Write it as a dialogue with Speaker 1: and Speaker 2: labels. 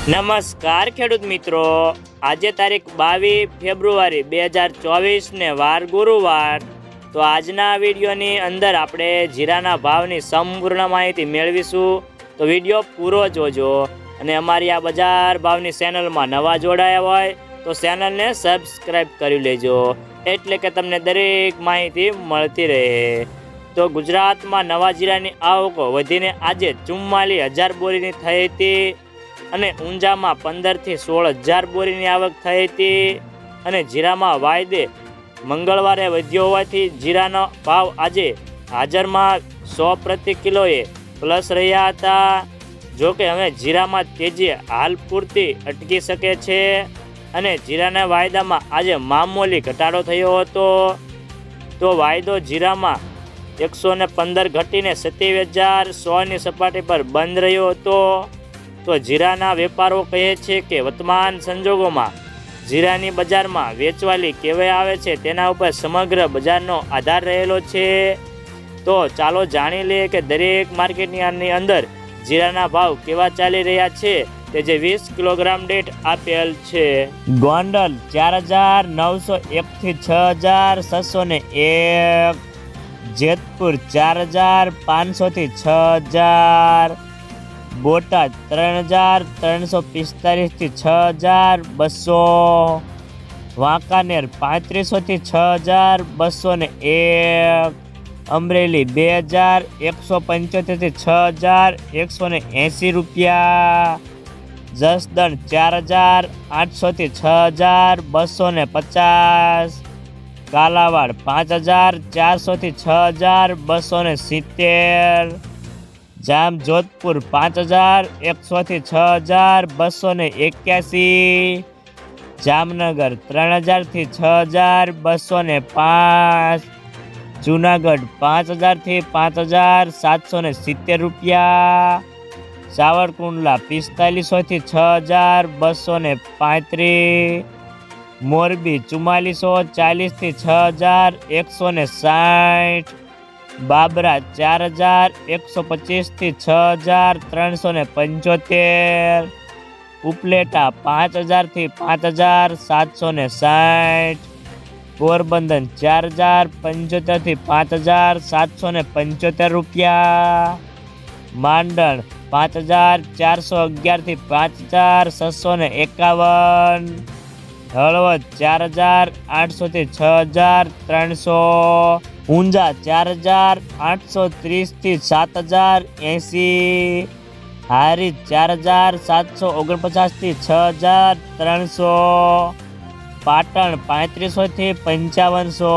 Speaker 1: નમસ્કાર ખેડૂત મિત્રો, આજે તારીખ 22 ફેબ્રુઆરી 2024 ને વાર ગુરુવાર। તો આજના વિડીયોની અંદર આપણે જીરાના ભાવની સંપૂર્ણ માહિતી મેળવીશું। તો વિડીયો પૂરો જોજો અને અમારી આ બજાર ભાવની ચેનલમાં નવા જોડાયા હોય તો ચેનલને સબસ્ક્રાઈબ કરી લેજો, એટલે કે તમને દરેક માહિતી મળતી રહે। તો ગુજરાતમાં નવા જીરાની આવકો વધીને આજે 44,000 બોરીની થઈ હતી અને ઊંઝામાં 15 થી 16,000 બોરીની આવક થઈ હતી અને જીરામાં વાયદે મંગળવારે વધ્યો હોવાથી જીરાનો ભાવ આજે હાજરમાં 100 પ્રતિ કિલોએ પ્લસ રહ્યા હતા। જો કે હવે જીરામાં તેજી હાલ પૂરતી અટકી શકે છે અને જીરાના વાયદામાં આજે મામૂલી ઘટાડો થયો હતો। તો વાયદો જીરામાં 115 ઘટીને 27,100ની સપાટી પર બંધ રહ્યો હતો। તો જીરાના વેપારો કહે છે કે વર્તમાન સંજોગોમાં જીરાની બજારમાં વેચવાલી કેવાય આવે છે તેના ઉપર સમગ્ર બજારનો આધાર રહેલો છે। તો ચાલો જાણી લઈએ કે દરેક માર્કેટની અંદર જીરાના ભાવ કેવા ચાલી રહ્યા છે તે જે 20 કિલોગ્રામ દીઠ આપેલ છે। ગોંડલ 4,901 થી 6,601, જેતપુર 4,500 થી 6,000, બોટાદ 3,345 થી 6,200, વાંકાનેર 3500 થી 6,201, અમરેલી 2,175 થી 6,180 રૂપિયા, જસદણ 4,800 થી 6,250, કાલાવાડ 5,400 થી 6,270, જામજોધપુર 5,100 થી 6,281, જામનગર 3,000 થી 6,205, જુનાગઢ 5,000 થી 5,770 રૂપિયા, સાવરકુંડલા 4500 થી 6,235, મોરબી 4440 થી 6,160, બાબરા 4,125 થી 6,375, ઉપલેટા 5,000 થી 5,760, પોરબંદર 4,075 થી 5,775 રૂપિયા, માંડણ 5,411 થી 5,651, હળવદ 4,800 થી 6,300, ઊંઝા 4,830 થી 7,080, હારીજ 4,749 થી 6,300, પાટણ 3500 થી 5500,